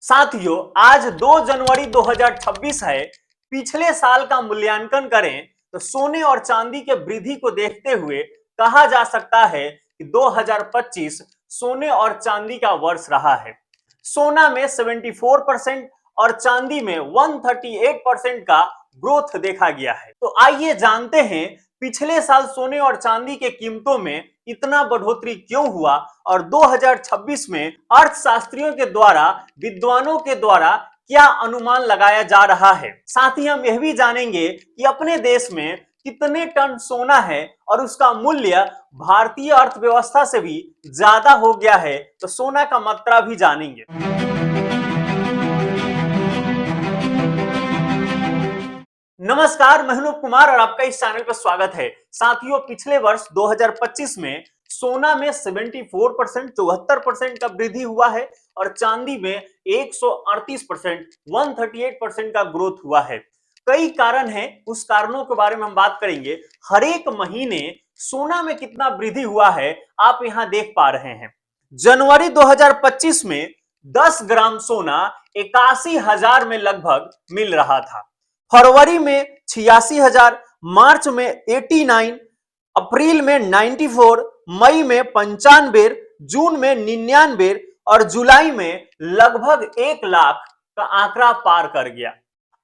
साथियों, आज 2 जनवरी 2026 है। पिछले साल का मूल्यांकन करें तो सोने और चांदी के वृद्धि को देखते हुए कहा जा सकता है कि 2025 सोने और चांदी का वर्ष रहा है। सोना में 74% और चांदी में 138% का ग्रोथ देखा गया है। तो आइए जानते हैं पिछले साल सोने और चांदी के कीमतों में इतना बढ़ोतरी क्यों हुआ और 2026 में अर्थशास्त्रियों के द्वारा, विद्वानों के द्वारा क्या अनुमान लगाया जा रहा है। साथ ही हम यह भी जानेंगे कि अपने देश में कितने टन सोना है और उसका मूल्य भारतीय अर्थव्यवस्था से भी ज्यादा हो गया है। तो सोना का मात्रा भी जानेंगे। नमस्कार, मैं अनूप कुमार और आपका इस चैनल पर स्वागत है। साथियों, पिछले वर्ष 2025 में सोना में 74% 74% का वृद्धि हुआ है और चांदी में 138% 138% का ग्रोथ हुआ है। कई कारण हैं, उस कारणों के बारे में हम बात करेंगे। हर एक महीने सोना में कितना वृद्धि हुआ है आप यहां देख पा रहे हैं। जनवरी 2025 में 10 ग्राम सोना 81,000 में लगभग मिल रहा था। फरवरी में 86,000, मार्च में 89, अप्रैल में 94, मई में 95, जून में 99 और जुलाई में लगभग 1 लाख का आंकड़ा पार कर गया।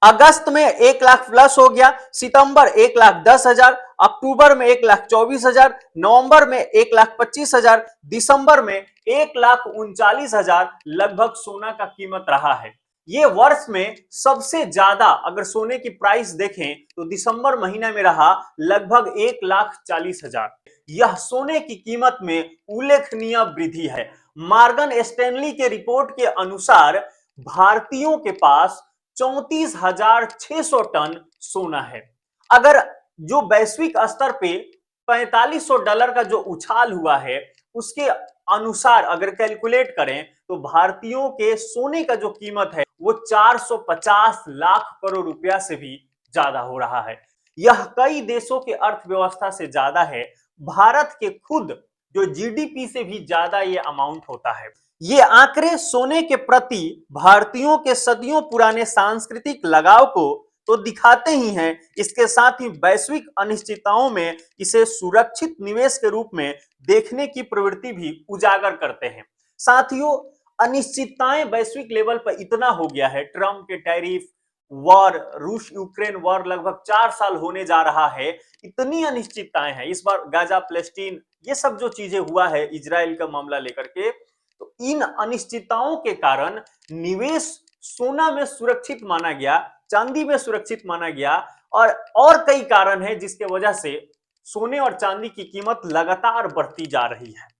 अगस्त में 1 लाख प्लस हो गया, सितंबर 1,10,000, अक्टूबर में 1,24,000, नवंबर में 1,25,000, दिसंबर में 1,39,000 लगभग सोना का कीमत रहा है। ये वर्ष में सबसे ज्यादा अगर सोने की प्राइस देखें तो दिसंबर महीने में रहा लगभग 1,40,000। यह सोने की कीमत में उल्लेखनीय वृद्धि है। मॉर्गन स्टैनली के रिपोर्ट के अनुसार भारतीयों के पास 34,600 टन सोना है। अगर जो वैश्विक स्तर पे $4,500 का जो उछाल हुआ है उसके अनुसार अगर कैलकुलेट करें तो भारतीयों के सोने का जो कीमत है वो 450 लाख करोड़ रुपया से भी ज्यादा हो रहा है। यह कई देशों के अर्थव्यवस्था से ज्यादा है। भारत के खुद जो जीडीपी से भी ज्यादा ये अमाउंट होता है। ये आंकड़े सोने के प्रति भारतीयों के सदियों पुराने सांस्कृतिक लगाव को तो दिखाते ही हैं, इसके साथ ही वैश्विक अनिश्चितताओं में इसे सुरक्षित निवेश के रूप में देखने की प्रवृत्ति भी उजागर करते हैं। साथियों, अनिश्चितताएं वैश्विक लेवल पर इतना हो गया है। ट्रंप के टैरिफ, वॉर, रूस यूक्रेन वॉर लगभग 4 साल होने जा रहा है। इतनी अनिश्चितताएं हैं। इस बार गाजा पैलेस्टीन ये सब जो चीजें हुआ है इजराइल का मामला लेकर के, तो इन अनिश्चितताओं के कारण निवेश सोना में सुरक्षित माना गया, चांदी में सुरक्षित माना गया और कई कारण हैं जिसके वजह से सोने और चांदी की कीमत लगातार बढ़ती जा रही है।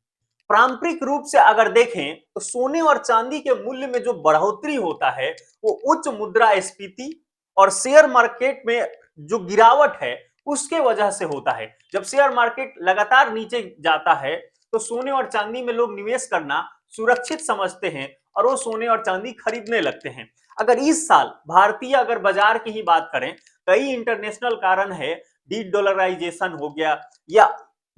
पारंपरिक रूप से अगर देखें तो सोने और चांदी के मूल्य में जो बढ़ोतरी होता है वो उच्च मुद्रास्फीति और शेयर मार्केट में जो गिरावट है उसके वजह से होता है। जब शेयर मार्केट लगातार नीचे जाता है तो सोने और चांदी में लोग निवेश करना सुरक्षित समझते हैं और वो सोने और चांदी खरीदने लगते हैं। अगर इस साल भारतीय अगर बाजार की ही बात करें, कई इंटरनेशनल कारण है, डी डॉलराइजेशन हो गया या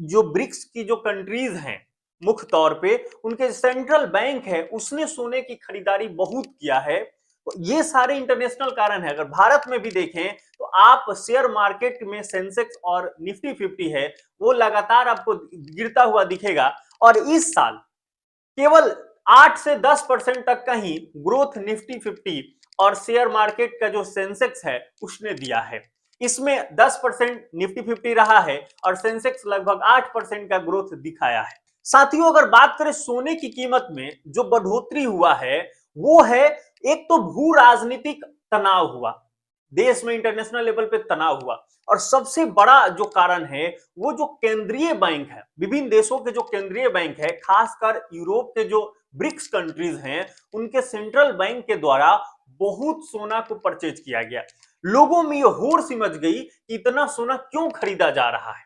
जो ब्रिक्स की जो कंट्रीज हैं मुख्य तौर पे उनके सेंट्रल बैंक है उसने सोने की खरीदारी बहुत किया है। तो ये सारे इंटरनेशनल कारण है। अगर भारत में भी देखें तो आप शेयर मार्केट में सेंसेक्स और निफ्टी 50 है वो लगातार आपको गिरता हुआ दिखेगा और इस साल केवल 8 से 10% तक का ही ग्रोथ निफ्टी 50 और शेयर मार्केट का जो सेंसेक्स है उसने दिया है। इसमें 10% निफ्टी 50 रहा है और सेंसेक्स लगभग 8% का ग्रोथ दिखाया है। साथियों, अगर बात करें सोने की कीमत में जो बढ़ोतरी हुआ है वो है, एक तो भू राजनीतिक तनाव हुआ, देश में इंटरनेशनल लेवल पे तनाव हुआ और सबसे बड़ा जो कारण है वो जो केंद्रीय बैंक है, विभिन्न देशों के जो केंद्रीय बैंक है, खासकर यूरोप के जो ब्रिक्स कंट्रीज हैं उनके सेंट्रल बैंक के द्वारा बहुत सोना को परचेज किया गया। लोगों में ये होड़ सिमझ गई कि इतना सोना क्यों खरीदा जा रहा है।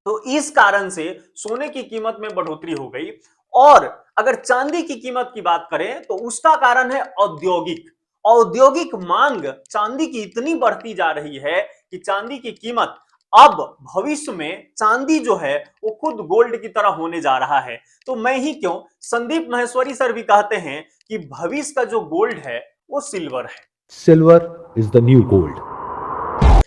तो इस कारण से सोने की कीमत में बढ़ोतरी हो गई। और अगर चांदी की कीमत की बात करें तो उसका कारण है औद्योगिक मांग चांदी की इतनी बढ़ती जा रही है कि चांदी की कीमत अब भविष्य में चांदी जो है वो खुद गोल्ड की तरह होने जा रहा है। तो मैं ही क्यों, संदीप माहेश्वरी सर भी कहते हैं कि भविष्य का जो गोल्ड है वो सिल्वर है। Silver is the new gold.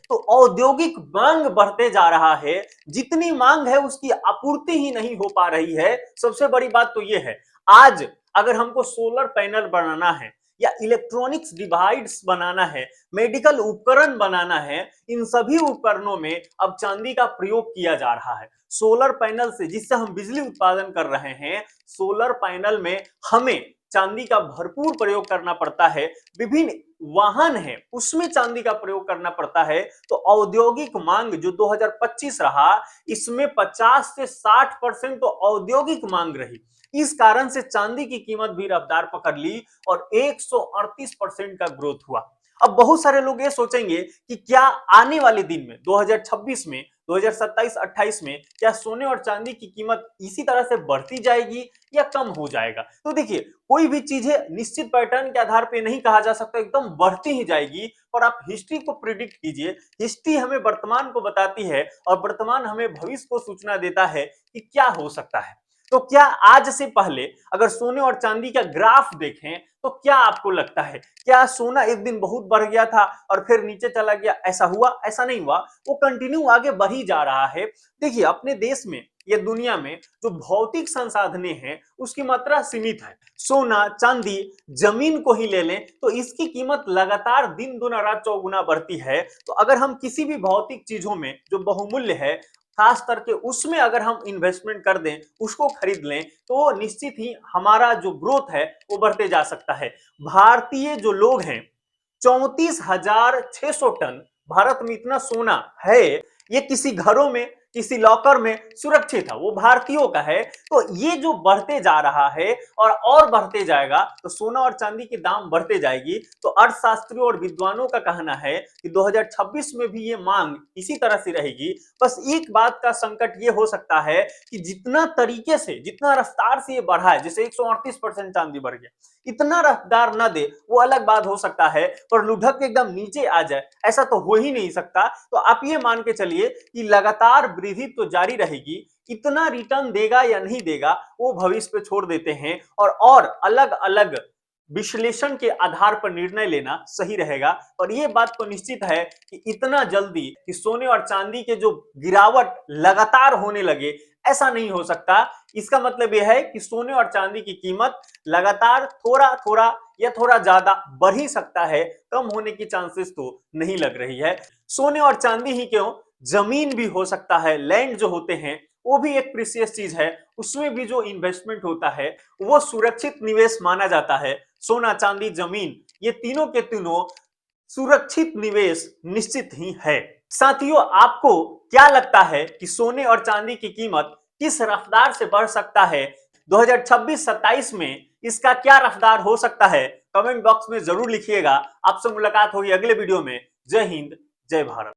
तो औद्योगिक मांग बढ़ते जा रहा है, जितनी मांग है उसकी आपूर्ति ही नहीं हो पा रही है। सबसे बड़ी बात तो ये है, आज अगर हमको सोलर पैनल बनाना है या इलेक्ट्रॉनिक्स डिवाइस बनाना है, मेडिकल उपकरण बनाना है, इन सभी उपकरणों में अब चांदी का प्रयोग किया जा रहा है। सोलर पैनल से जिससे हम बिजली उत्पादन कर रहे हैं, सोलर पैनल में हमें चांदी का भरपूर प्रयोग करना पड़ता है। विभिन्न वाहन है उसमें चांदी का प्रयोग करना पड़ता है। तो औद्योगिक मांग जो 2025 रहा, इसमें 50 से 60% तो औद्योगिक मांग रही। इस कारण से चांदी की कीमत भी रफ्तार पकड़ ली और 138% का ग्रोथ हुआ। अब बहुत सारे लोग ये सोचेंगे कि क्या आने वाले दिन में 2026 में, 2027-28 में क्या सोने और चांदी की कीमत इसी तरह से बढ़ती जाएगी या कम हो जाएगा। तो देखिए, कोई भी चीजें निश्चित पैटर्न के आधार पे नहीं कहा जा सकता एकदम बढ़ती ही जाएगी। और आप हिस्ट्री को प्रिडिक्ट कीजिए, हिस्ट्री हमें वर्तमान को बताती है और वर्तमान हमें भविष्य को सूचना देता है कि क्या हो सकता है। तो क्या आज से पहले अगर सोने और चांदी का ग्राफ देखें तो क्या आपको लगता है, क्या सोना एक दिन बहुत बढ़ गया था और फिर नीचे चला गया, ऐसा हुआ? ऐसा नहीं हुआ, वो कंटिन्यू आगे बढ़ ही जा रहा है। देखिए, अपने देश में या दुनिया में जो भौतिक संसाधने हैं उसकी मात्रा सीमित है। सोना, चांदी, जमीन को ही ले लें तो इसकी कीमत लगातार दिन दुना रात चौगुना बढ़ती है। तो अगर हम किसी भी भौतिक चीजों में जो बहुमूल्य है, खास करके उसमें अगर हम इन्वेस्टमेंट कर दें, उसको खरीद लें, तो निश्चित ही हमारा जो ग्रोथ है वो बढ़ते जा सकता है। भारतीय जो लोग हैं, 34,600 टन भारत में इतना सोना है, ये किसी घरों में, किसी लॉकर में सुरक्षित है, वो भारतीयों का है। तो ये जो बढ़ते जा रहा है और बढ़ते जाएगा, तो सोना और चांदी के दाम बढ़ते जाएगी। तो अर्थशास्त्रियों और विद्वानों का कहना है कि 2026 में भी ये मांग इसी तरह से रहेगी। बस एक बात का संकट ये हो सकता है कि जितना तरीके से, जितना रफ्तार से ये बढ़ा है, जैसे 138% चांदी बढ़ गया, इतना रफ्तार ना दे वो अलग बात हो सकता है, पर लुढ़क के एकदम नीचे आ जाए ऐसा तो हो ही नहीं सकता। तो आप ये मान के चलिए कि लगातार वृद्धि तो जारी रहेगी, इतना रिटर्न देगा या नहीं देगा वो भविष्य पे छोड़ देते हैं। और अलग अलग विश्लेषण के आधार पर निर्णय लेना सही रहेगा। और ये बात तो निश्चित है कि इतना जल्दी कि सोने और चांदी के जो गिरावट लगातार होने लगे, ऐसा नहीं हो सकता। इसका मतलब यह है कि सोने और चांदी की कीमत लगातार थोड़ा थोड़ा या थोड़ा ज्यादा बढ़ ही सकता है, कम होने की चांसेस तो नहीं लग रही है। सोने और चांदी ही क्यों, जमीन भी हो सकता है, लैंड जो होते हैं वो भी एक प्रीशियस चीज है, उसमें भी जो इन्वेस्टमेंट होता है वो सुरक्षित निवेश माना जाता है। सोना, चांदी, जमीन, ये तीनों के तीनों सुरक्षित निवेश निश्चित ही है। साथियों, आपको क्या लगता है कि सोने और चांदी की कीमत किस रफ्तार से बढ़ सकता है? 2026-27 में इसका क्या रफ्तार हो सकता है? कमेंट बॉक्स में जरूर लिखिएगा। आपसे मुलाकात होगी अगले वीडियो में। जय हिंद, जय भारत।